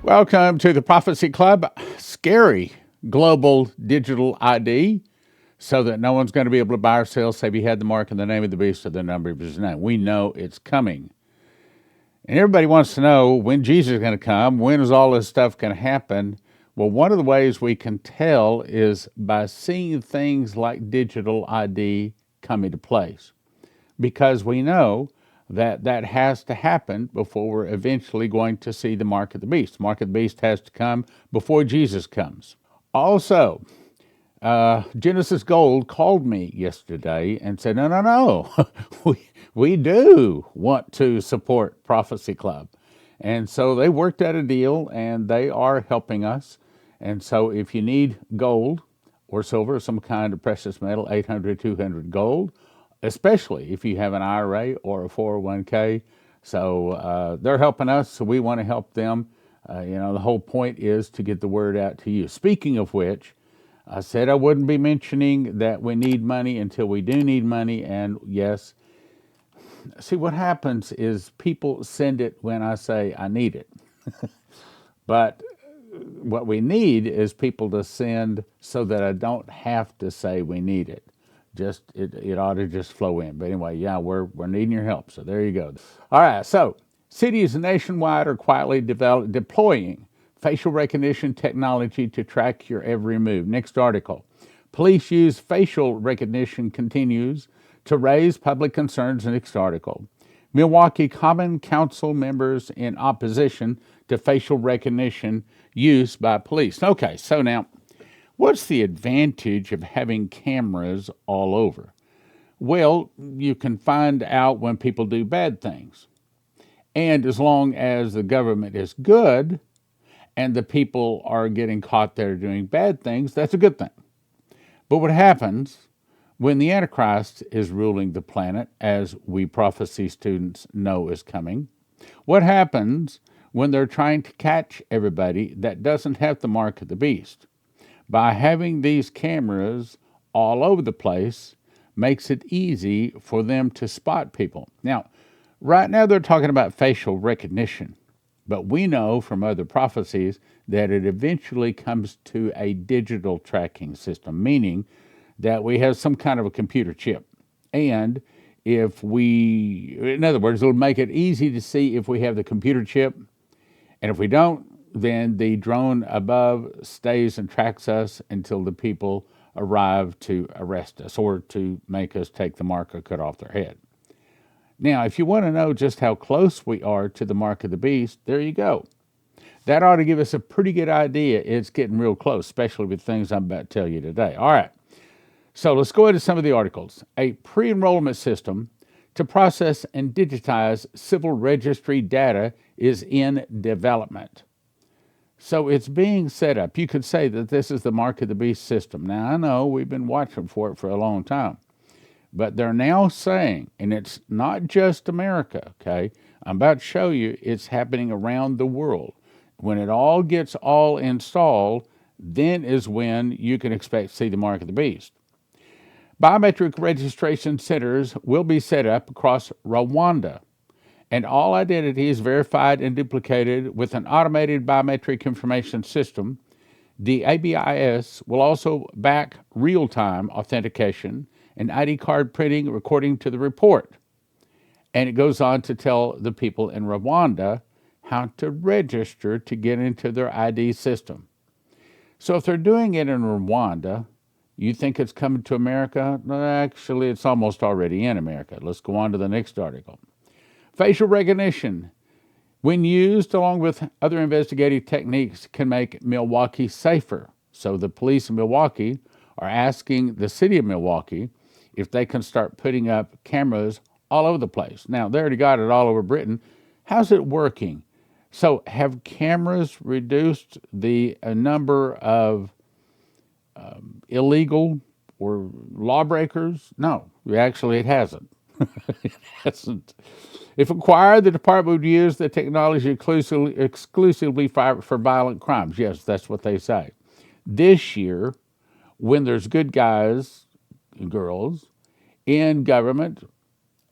Welcome to the Prophecy Club. Scary global digital ID so that no one's going to be able to buy or sell, save he had the mark in the name of the beast or the number of his name. We know it's coming. And everybody wants to know when Jesus is going to come, when is all this stuff going to happen? Well, one of the ways we can tell is by seeing things like digital ID come into place, because we know that that has to happen before we're eventually going to see the mark of the beast. The mark of the beast has to come before Jesus comes. Also, Genesis Gold called me yesterday and said, no, we do want to support Prophecy Club. And so they worked out a deal and they are helping us. And so if you need gold or silver, some kind of precious metal, 800, 200 gold, especially if you have an IRA or a 401k. So they're helping us, so we want to help them. The whole point is to get the word out to you. Speaking of which, I said I wouldn't be mentioning that we need money until we do need money, and yes, see what happens is people send it when I say I need it. But what we need is people to send so that I don't have to say we need it. Just it ought to just flow in. But anyway, yeah, we're needing your help. So there you go. All right. So cities nationwide are quietly deploying facial recognition technology to track your every move. Next article. Police use facial recognition continues to raise public concerns. Next article. Milwaukee Common Council members in opposition to facial recognition use by police. Okay, so now, what's the advantage of having cameras all over? Well, you can find out when people do bad things. And as long as the government is good and the people are getting caught there doing bad things, that's a good thing. But what happens when the Antichrist is ruling the planet, as we prophecy students know is coming? What happens when they're trying to catch everybody that doesn't have the mark of the beast? By having these cameras all over the place makes it easy for them to spot people. Now, right now they're talking about facial recognition, but we know from other prophecies that it eventually comes to a digital tracking system, meaning that we have some kind of a computer chip. And in other words, it'll make it easy to see if we have the computer chip. And if we don't, then the drone above stays and tracks us until the people arrive to arrest us or to make us take the mark or cut off their head. Now, if you want to know just how close we are to the mark of the beast, there you go. That ought to give us a pretty good idea. It's getting real close, especially with things I'm about to tell you today. All right. So let's go into some of the articles. A pre-enrollment system to process and digitize civil registry data is in development. So it's being set up. You could say that this is the Mark of the Beast system. Now, I know we've been watching for it for a long time, but they're now saying, and it's not just America, okay? I'm about to show you it's happening around the world. When it all gets all installed, then is when you can expect to see the Mark of the Beast. Biometric registration centers will be set up across Rwanda, and all identities verified and duplicated with an automated biometric information system. The ABIS will also back real-time authentication and ID card printing according to the report. And it goes on to tell the people in Rwanda how to register to get into their ID system. So if they're doing it in Rwanda, you think it's coming to America? No, actually, it's almost already in America. Let's go on to the next article. Facial recognition, when used along with other investigative techniques, can make Milwaukee safer. So the police in Milwaukee are asking the city of Milwaukee if they can start putting up cameras all over the place. Now, they already got it all over Britain. How's it working? So have cameras reduced the number of illegal or lawbreakers? No, actually it hasn't. It hasn't. If required, the department would use the technology exclusively for violent crimes. Yes, that's what they say. This year, when there's good guys and girls in government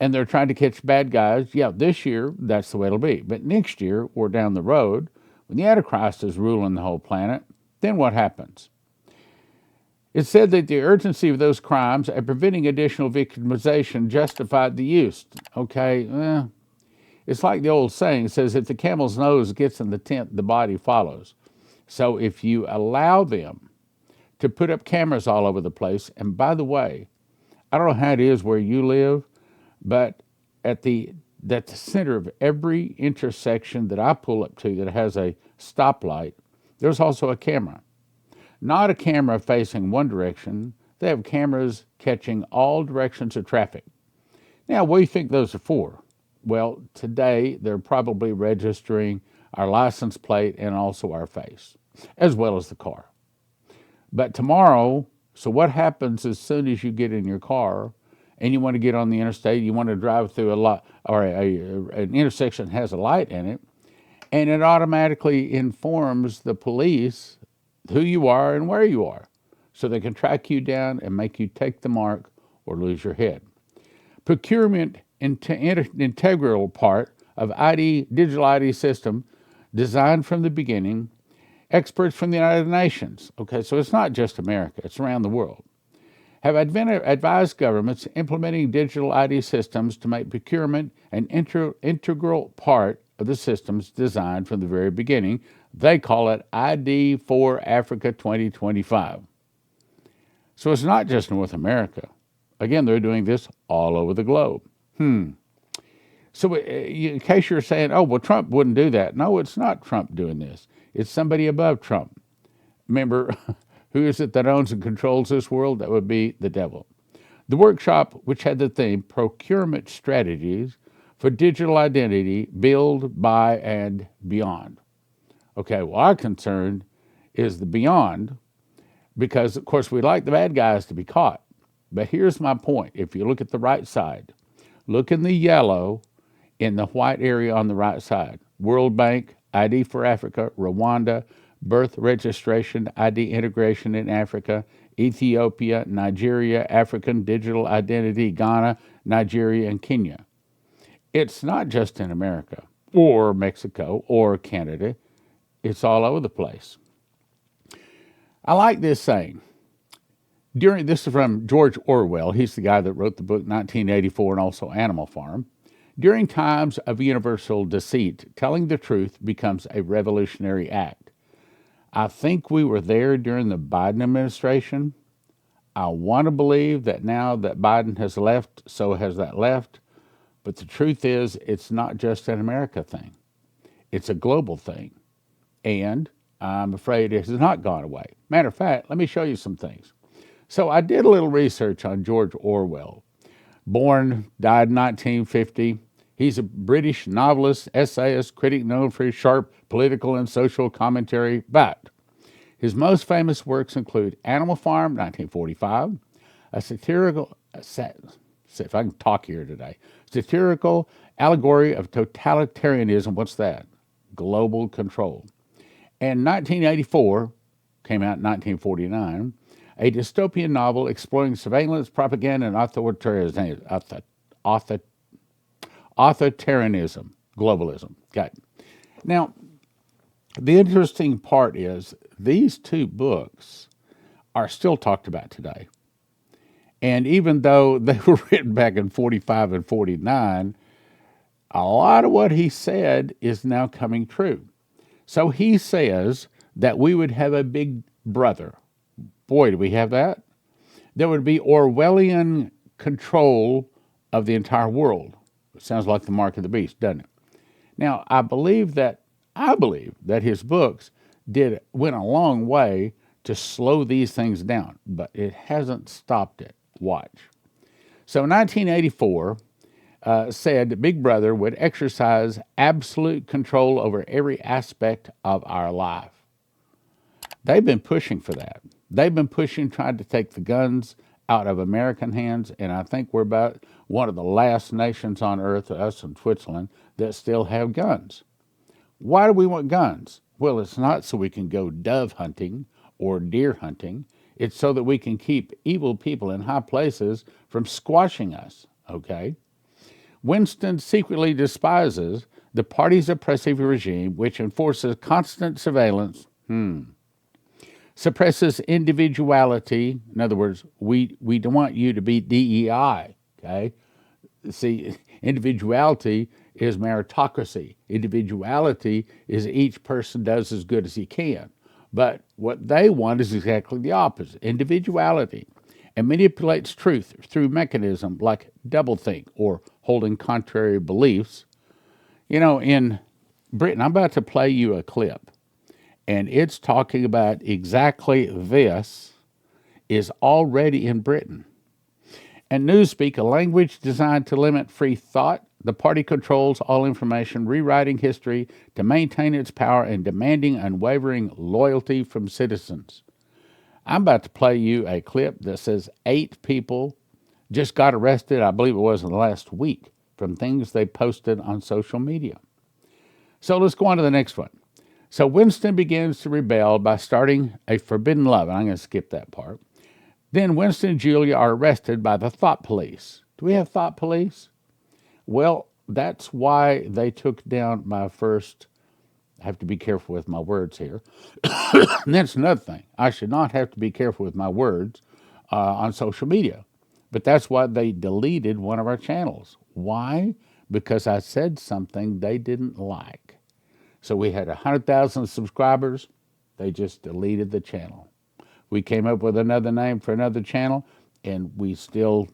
and they're trying to catch bad guys, yeah, this year, that's the way it'll be. But next year or down the road, When the Antichrist is ruling the whole planet, then what happens? It said that the urgency of those crimes and preventing additional victimization justified the use. Okay, it's like the old saying says, if the camel's nose gets in the tent, the body follows. So if you allow them to put up cameras all over the place, and by the way, I don't know how it is where you live, but at the center of every intersection that I pull up to that has a stoplight, there's also a camera. Not a camera facing one direction. They have cameras catching all directions of traffic. Now, what do you think those are for? Well, today they're probably registering our license plate and also our face, as well as the car. But tomorrow, so what happens as soon as you get in your car and you want to get on the interstate, you want to drive through a lot or an intersection that has a light in it, and it automatically informs the police who you are and where you are, so they can track you down and make you take the mark or lose your head. Procurement integral part of digital ID system designed from the beginning, experts from the United Nations, okay, so it's not just America, it's around the world, have advised governments implementing digital ID systems to make procurement an integral part of the systems designed from the very beginning. They call it ID for Africa 2025. So it's not just North America. Again, they're doing this all over the globe. So in case you're saying, oh, well, Trump wouldn't do that. No, it's not Trump doing this. It's somebody above Trump. Remember, who is it that owns and controls this world? That would be the devil. The workshop, which had the theme Procurement Strategies for Digital Identity, Build, Buy, and Beyond. Okay, well, our concern is the beyond, because, of course, we like the bad guys to be caught. But here's my point. If you look at the right side, look in the yellow in the white area on the right side. World Bank, ID for Africa, Rwanda, birth registration, ID integration in Africa, Ethiopia, Nigeria, African digital identity, Ghana, Nigeria, and Kenya. It's not just in America or Mexico or Canada. It's all over the place. I like this saying. This is from George Orwell. He's the guy that wrote the book 1984 and also Animal Farm. During times of universal deceit, telling the truth becomes a revolutionary act. I think we were there during the Biden administration. I want to believe that now that Biden has left, so has that left. But the truth is, it's not just an America thing. It's a global thing. And I'm afraid it has not gone away. Matter of fact, let me show you some things. So I did a little research on George Orwell. Died in 1950. He's a British novelist, essayist, critic known for his sharp political and social commentary, but his most famous works include Animal Farm, 1945, a satirical, if I can talk here today, satirical allegory of totalitarianism. What's that? Global control. And 1984, came out in 1949, a dystopian novel exploring surveillance, propaganda, and authoritarianism, globalism. Okay. Now, the interesting part is these two books are still talked about today. And even though they were written back in 45 and 49, a lot of what he said is now coming true. So he says that we would have a big brother. Boy, do we have that? There would be Orwellian control of the entire world. It sounds like the mark of the beast, doesn't it? Now, I believe that his books went a long way to slow these things down, but it hasn't stopped it. Watch. So 1984 said Big Brother would exercise absolute control over every aspect of our life. They've been pushing for that. They've been trying to take the guns out of American hands, and I think we're about one of the last nations on earth, us and Switzerland, that still have guns. Why do we want guns? Well, it's not so we can go dove hunting or deer hunting. It's so that we can keep evil people in high places from squashing us, okay? Winston secretly despises The party's oppressive regime, which enforces constant surveillance, suppresses individuality. In other words, we don't want you to be DEI, okay? See, individuality is meritocracy. Individuality is each person does as good as he can. But what they want is exactly the opposite, individuality, and manipulates truth through mechanisms like doublethink or holding contrary beliefs. In Britain, I'm about to play you a clip, and it's talking about exactly this is already in Britain. And Newspeak, a language designed to limit free thought, the party controls all information, rewriting history to maintain its power and demanding unwavering loyalty from citizens. I'm about to play you a clip that says 8 people just got arrested, I believe it was in the last week, from things they posted on social media. So let's go on to the next one. So Winston begins to rebel by starting a forbidden love. And I'm going to skip that part. Then Winston and Julia are arrested by the thought police. Do we have thought police? Well, that's why they took down my first. I have to be careful with my words here. And that's another thing. I should not have to be careful with my words on social media. But that's why they deleted one of our channels. Why? Because I said something they didn't like. So we had 100,000 subscribers. They just deleted the channel. We came up with another name for another channel, and we still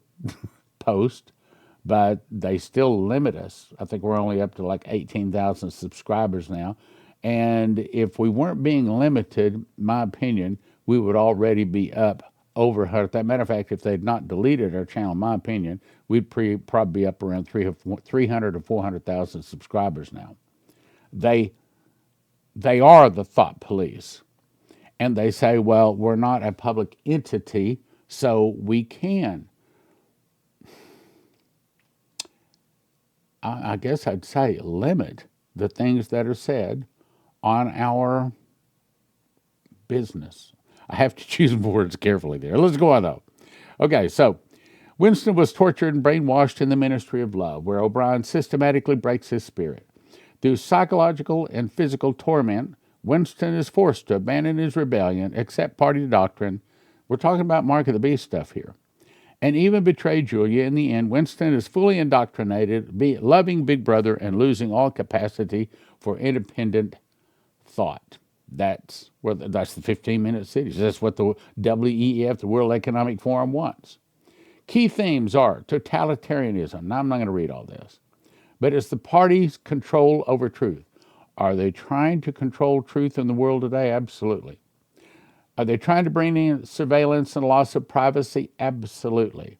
post, but they still limit us. I think we're only up to like 18,000 subscribers now. And if we weren't being limited, my opinion, we would already be up over 100. Matter of fact, if they'd not deleted our channel, in my opinion, we'd probably be up around 300 or 400,000 subscribers now. They are the thought police. And they say, well, we're not a public entity, so we can. I guess I'd say limit the things that are said on our business. I have to choose words carefully there. Let's go on, though. Okay, so Winston was tortured and brainwashed in the ministry of love, where O'Brien systematically breaks his spirit. Through psychological and physical torment, Winston is forced to abandon his rebellion, accept party doctrine. We're talking about Mark of the Beast stuff here. And even betray Julia. In the end, Winston is fully indoctrinated, loving Big Brother and losing all capacity for independent thought. That's the 15-minute cities. That's what the WEF, the World Economic Forum, wants. Key themes are totalitarianism. Now, I'm not going to read all this. But it's the party's control over truth. Are they trying to control truth in the world today? Absolutely. Are they trying to bring in surveillance and loss of privacy? Absolutely.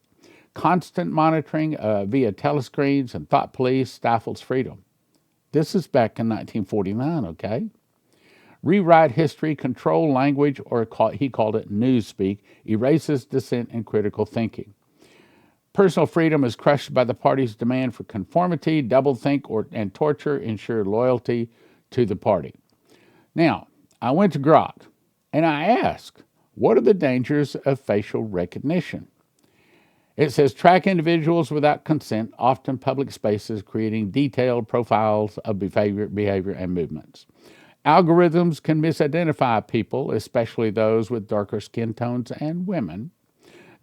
Constant monitoring via telescreens and thought police stifles freedom. This is back in 1949, okay? Rewrite history, control language, or he called it newspeak, erases dissent and critical thinking. Personal freedom is crushed by the party's demand for conformity, doublethink, and torture ensure loyalty to the party. Now, I went to Grok, and I asked, what are the dangers of facial recognition? It says track individuals without consent, often public spaces, creating detailed profiles of behavior and movements. Algorithms can misidentify people, especially those with darker skin tones and women.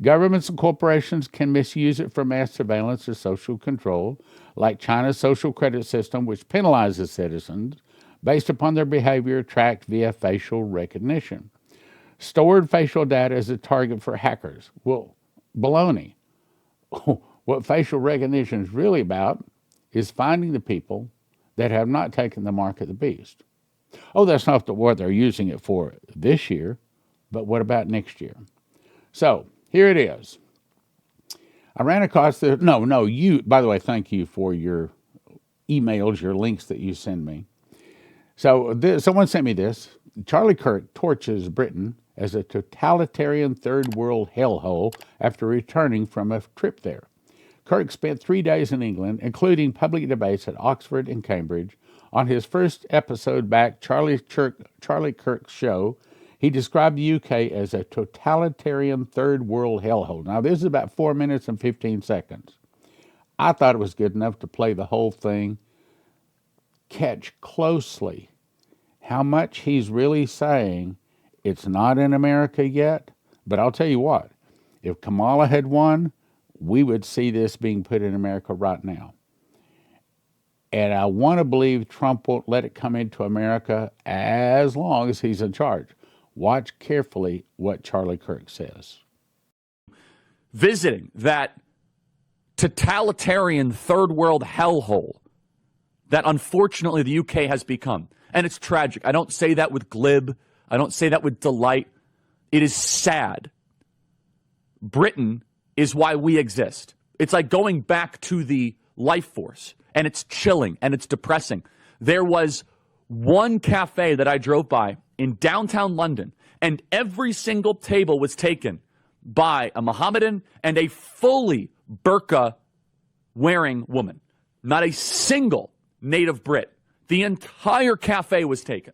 Governments and corporations can misuse it for mass surveillance or social control, like China's social credit system, which penalizes citizens based upon their behavior tracked via facial recognition. Stored facial data is a target for hackers. Well, baloney. What facial recognition is really about is finding the people that have not taken the mark of the beast. Oh, that's not what they're using it for this year, but what about next year? So, here it is. I ran across the, you, by the way, thank you for your emails, your links that you send me. So someone sent me this. Charlie Kirk torches Britain as a totalitarian third world hellhole after returning from a trip there. Kirk spent 3 days in England, including public debates at Oxford and Cambridge. On his first episode back, Charlie Kirk's show, he described the UK as a totalitarian third world hellhole. Now, this is about 4 minutes and 15 seconds. I thought it was good enough to play the whole thing. catch closely how much he's really saying it's not in America yet. But I'll tell you what, if Kamala had won, we would see this being put in America right now. And I want to believe Trump won't let it come into America as long as he's in charge. Watch carefully what Charlie Kirk says. Visiting that totalitarian third world hellhole that unfortunately the UK has become. And it's tragic. I don't say that with glib. I don't say that with delight. It is sad. Britain is why we exist. It's like going back to the life force, and it's chilling and it's depressing. There was one cafe that I drove by in downtown London, and every single table was taken by a Mohammedan and a fully burqa wearing woman. Not a single native Brit. The entire cafe was taken.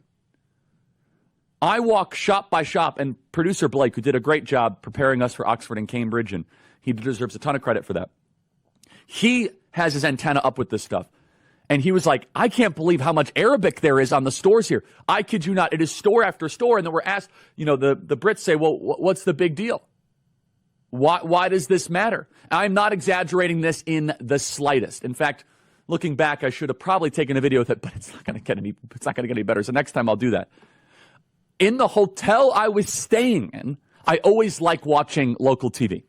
I walk shop by shop, and producer Blake, who did a great job preparing us for Oxford and Cambridge, and he deserves a ton of credit for that. He has his antenna up with this stuff. And he was like, I can't believe how much Arabic there is on the stores here. I kid you not. It is store after store. And then we're asked, the Brits say, well, what's the big deal? Why does this matter? I'm not exaggerating this in the slightest. In fact, looking back, I should have probably taken a video with it, but it's not going to get any better. So next time I'll do that. In the hotel I was staying in, I always like watching local TV.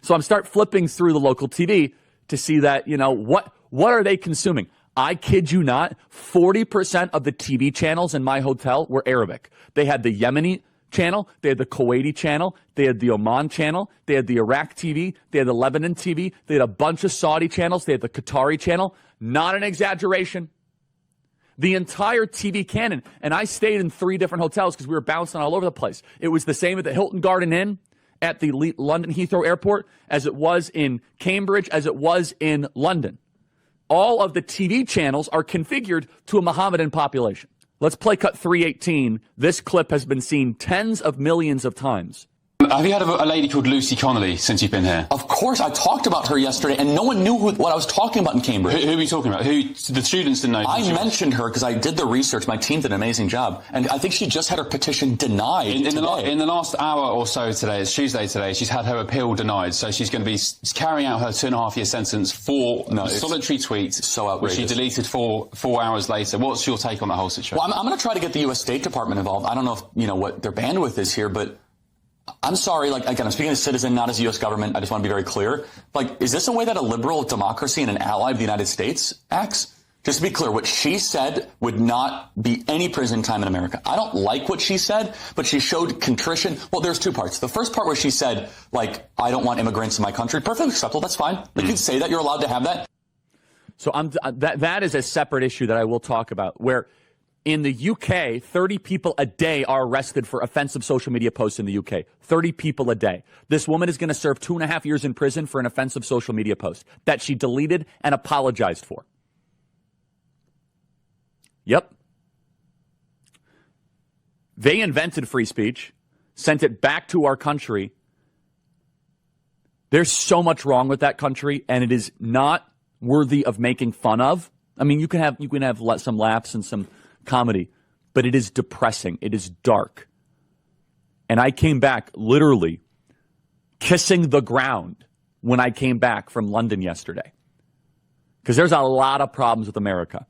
So I'm start flipping through the local TV to see that, what are they consuming? I kid you not, 40% of the TV channels in my hotel were Arabic. They had the Yemeni channel, they had the Kuwaiti channel, they had the Oman channel, they had the Iraq TV, they had the Lebanon TV, they had a bunch of Saudi channels, they had the Qatari channel. Not an exaggeration. The entire TV canon. And I stayed in 3 different hotels because we were bouncing all over the place. It was the same at the Hilton Garden Inn at the London Heathrow Airport as it was in Cambridge, as it was in London. All of the TV channels are configured to a Mohammedan population. Let's play cut 318. This clip has been seen tens of millions of times. Have you heard of a lady called Lucy Connolly since you've been here? Of course, I talked about her yesterday, and no one knew what I was talking about in Cambridge. Who are you talking about? The students didn't know. I mentioned her because I did the research. My team did an amazing job, and I think she just had her petition denied in the last hour or so today. It's Tuesday today. She's had her appeal denied, so she's going to be carrying out her 2.5-year sentence for a solitary tweet, so outrageous, which she deleted 4 hours later. What's your take on the whole situation? Well, I'm going to try to get the U.S. State Department involved. I don't know if what their bandwidth is here, but I'm sorry, again, I'm speaking as a citizen, not as U.S. government. I just want to be very clear. Is this a way that a liberal democracy and an ally of the United States acts? Just to be clear, what she said would not be any prison time in America. I don't like what she said, but she showed contrition. Well, there's 2 parts. The first part where she said, I don't want immigrants in my country. Perfectly acceptable. That's fine. You can say that. You're allowed to have that. So that is a separate issue that I will talk about, where in the UK, 30 people a day are arrested for offensive social media posts in the UK. 30 people a day. This woman is going to serve 2.5 years in prison for an offensive social media post that she deleted and apologized for. Yep. They invented free speech, sent it back to our country. There's so much wrong with that country, and it is not worthy of making fun of. I mean, you can have some laughs and some comedy, but it is depressing. It is dark. And I came back literally kissing the ground when I came back from London yesterday, because there's a lot of problems with America.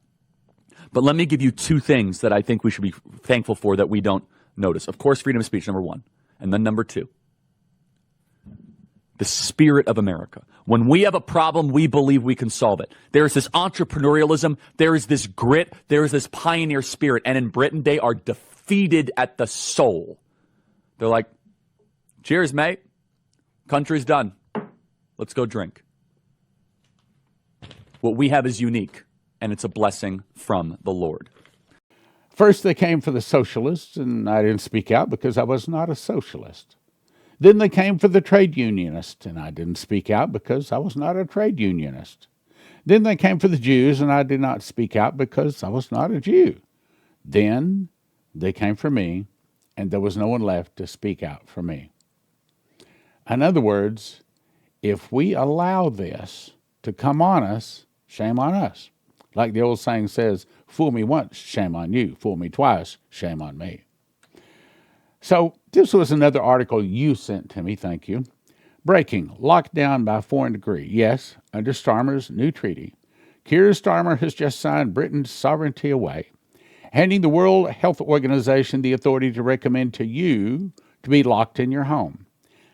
But let me give you 2 things that I think we should be thankful for that we don't notice. Of course, freedom of speech, number 1. And then number 2, the spirit of America. When we have a problem, we believe we can solve it. There is this entrepreneurialism. There is this grit. There is this pioneer spirit. And in Britain, they are defeated at the soul. They're like, cheers, mate. Country's done. Let's go drink. What we have is unique, and it's a blessing from the Lord. First, they came for the socialists, and I didn't speak out because I was not a socialist. Then they came for the trade unionists, and I didn't speak out because I was not a trade unionist. Then they came for the Jews, and I did not speak out because I was not a Jew. Then they came for me, and there was no one left to speak out for me. In other words, if we allow this to come on us, shame on us. Like the old saying says, fool me once, shame on you. Fool me twice, shame on me. So this was another article you sent to me, thank you. Breaking, lockdown by foreign decree. Yes, under Starmer's new treaty. Keir Starmer has just signed Britain's sovereignty away, handing the World Health Organization the authority to recommend to you to be locked in your home.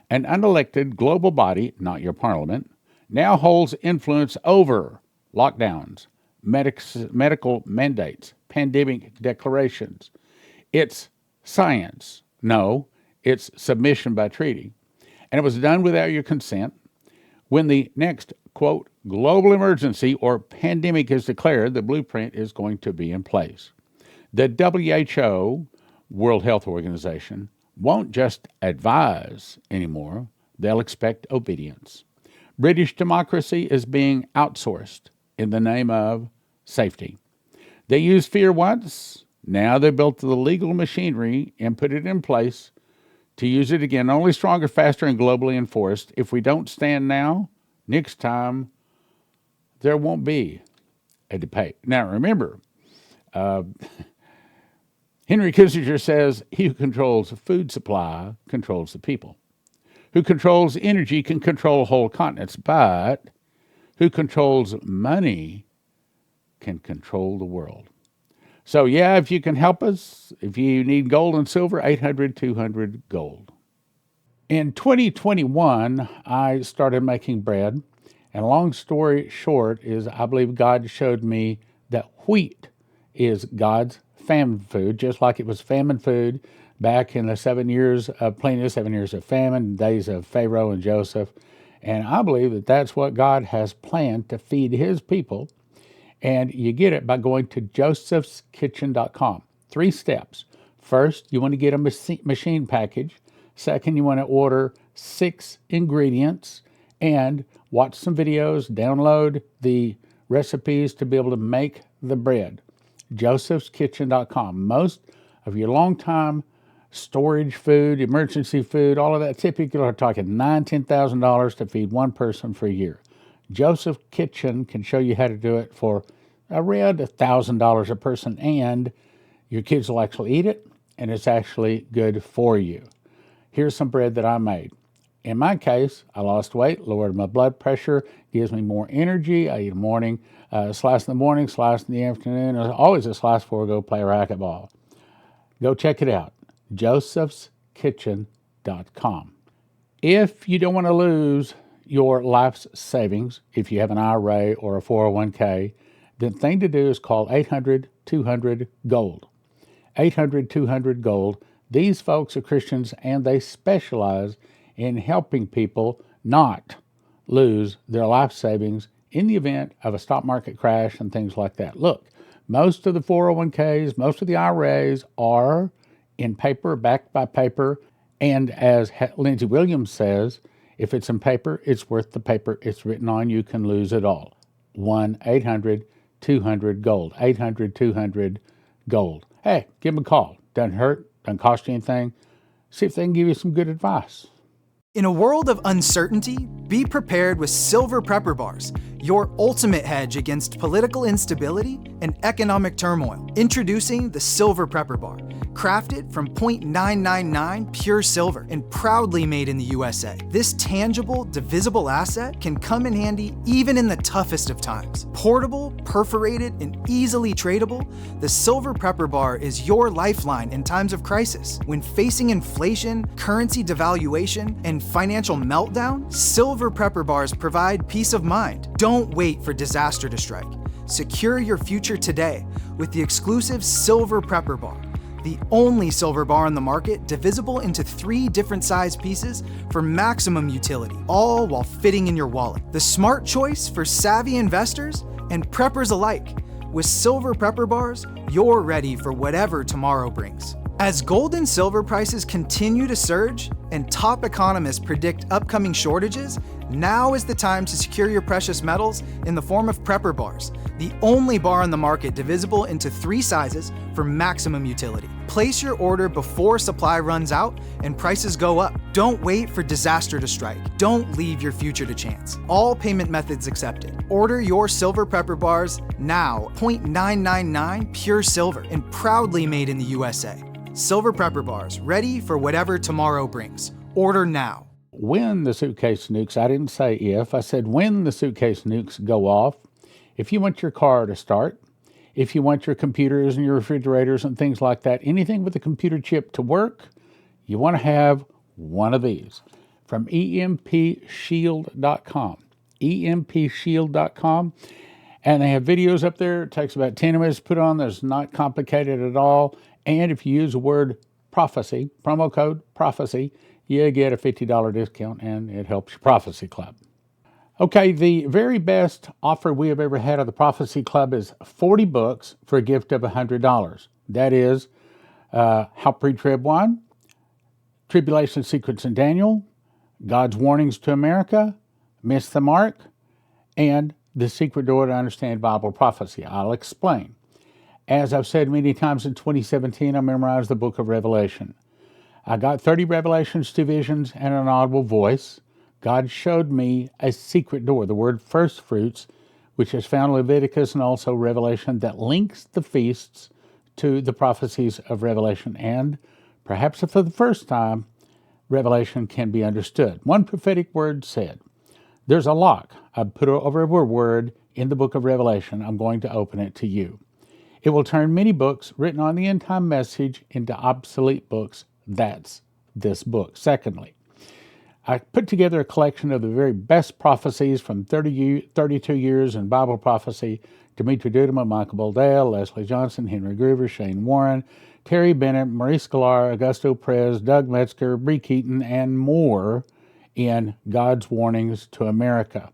An unelected global body, not your parliament, now holds influence over lockdowns, medical mandates, pandemic declarations. It's science. No, it's submission by treaty. And it was done without your consent. When the next, quote, global emergency or pandemic is declared, the blueprint is going to be in place. The WHO, World Health Organization, won't just advise anymore, they'll expect obedience. British democracy is being outsourced in the name of safety. They used fear once, now they built the legal machinery and put it in place to use it again, only stronger, faster, and globally enforced. If we don't stand now, next time, there won't be a debate. Now, remember, Henry Kissinger says, he who controls the food supply controls the people. Who controls energy can control whole continents, but who controls money can control the world. So, yeah, if you can help us, if you need gold and silver, 800-200-GOLD. In 2021, I started making bread, and long story short is I believe God showed me that wheat is God's famine food, just like it was famine food back in the 7 years of plenty, 7 years of famine, days of Pharaoh and Joseph. And I believe that that's what God has planned to feed his people. And you get it by going to josephskitchen.com. 3 steps. First, you want to get a machine package. Second, you want to order 6 ingredients and watch some videos, download the recipes to be able to make the bread. josephskitchen.com. Most of your long-time storage food, emergency food, all of that, typically are talking $9,000, $10,000 to feed one person for a year. Joseph Kitchen can show you how to do it for around $1,000 a person, and your kids will actually eat it, and it's actually good for you. Here's some bread that I made. In my case, I lost weight, lowered my blood pressure, gives me more energy. I eat a morning, slice in the morning, slice in the afternoon, always a slice before I go play racquetball. Go check it out, josephskitchen.com. If you don't want to lose your life's savings, if you have an IRA or a 401k, the thing to do is call 800-200-GOLD. 800-200-GOLD. These folks are Christians, and they specialize in helping people not lose their life savings in the event of a stock market crash and things like that. Look, most of the 401ks, most of the IRAs are in paper, backed by paper, and as Lindsey Williams says, if it's in paper, it's worth the paper it's written on. You can lose it all. 1-800-200-GOLD. 800-200-GOLD. Hey, give them a call. Doesn't hurt, doesn't cost you anything. See if they can give you some good advice. In a world of uncertainty, be prepared with Silver Prepper Bars, your ultimate hedge against political instability and economic turmoil. Introducing the Silver Prepper Bar, crafted from 0.999 pure silver and proudly made in the USA. This tangible, divisible asset can come in handy even in the toughest of times. Portable, perforated, and easily tradable, the Silver Prepper Bar is your lifeline in times of crisis. When facing inflation, currency devaluation, and financial meltdown, Silver Prepper Bars provide peace of mind. Don't wait for disaster to strike. Secure your future today with the exclusive Silver Prepper Bar, the only silver bar on the market divisible into 3 different size pieces for maximum utility, all while fitting in your wallet. The smart choice for savvy investors and preppers alike. With Silver Prepper Bars, you're ready for whatever tomorrow brings. As gold and silver prices continue to surge and top economists predict upcoming shortages, Now is the time to secure your precious metals in the form of prepper bars, the only bar on the market divisible into 3 sizes for maximum utility. Place your order before supply runs out and prices go up. Don't wait for disaster to strike. Don't leave your future to chance. All payment methods accepted. Order your silver prepper bars now. 0.999 pure silver and proudly made in the USA. Silver prepper bars, ready for whatever tomorrow brings. Order now. When the suitcase nukes, I didn't say if, I said when the suitcase nukes go off, if you want your car to start, if you want your computers and your refrigerators and things like that, anything with a computer chip to work, you want to have one of these from EMPShield.com. EMPShield.com. And they have videos up there. It takes about 10 minutes to put on. It's not complicated at all. And if you use the word prophecy, promo code prophecy, you get a $50 discount, and it helps your Prophecy Club. Okay, the very best offer we have ever had of the Prophecy Club is 40 books for a gift of $100. That is How Pre-Trib Won, Tribulation Secrets in Daniel, God's Warnings to America, Miss the Mark, and The Secret Door to Understand Bible Prophecy. I'll explain. As I've said many times in 2017, I memorized the book of Revelation. I got 30 revelations, 2 visions, and an audible voice. God showed me a secret door, the word first fruits, which is found in Leviticus and also Revelation, that links the feasts to the prophecies of Revelation. And perhaps for the first time, Revelation can be understood. One prophetic word said, there's a lock. I put over a word in the book of Revelation. I'm going to open it to you. It will turn many books written on the end-time message into obsolete books. That's this book. Secondly, I put together a collection of the very best prophecies from 32 years in Bible prophecy: Dimitri Duduman, Michael Boldale, Leslie Johnson, Henry Groover, Shane Warren, Terry Bennett, Maurice Sklar, Augusto Perez, Doug Metzger, Bree Keaton, and more in God's Warnings to America.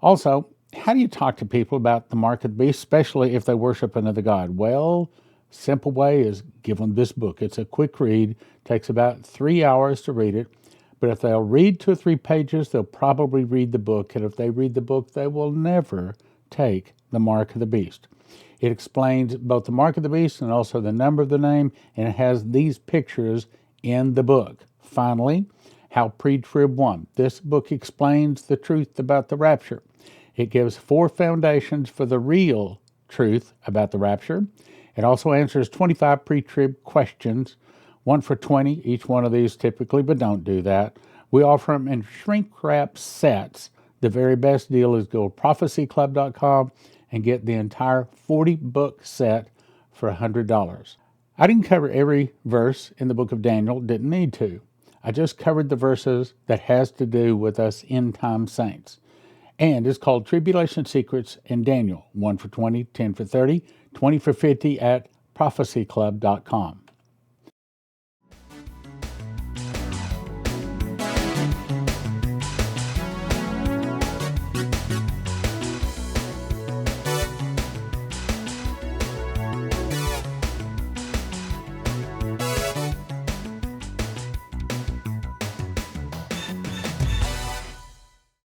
Also, how do you talk to people about the mark of the beast, especially if they worship another god? Well, simple way is give them this book. It's a quick read, takes about 3 hours to read it, but if they'll read 2 or 3 pages, they'll probably read the book, and if they read the book, they will never take the mark of the beast. It explains both the mark of the beast and also the number of the name, and it has these pictures in the book. Finally, How Pre-Trib Won. This book explains the truth about the rapture. It gives 4 foundations for the real truth about the rapture. It also answers 25 pre-trib questions, 1 for $20, each one of these typically, but don't do that. We offer them in shrink-wrap sets. The very best deal is go to prophecyclub.com and get the entire 40-book set for $100. I didn't cover every verse in the book of Daniel, didn't need to. I just covered the verses that has to do with us end-time saints. And it's called Tribulation Secrets in Daniel, 1 for $20, 10 for $30, 20 for $50 at prophecyclub.com.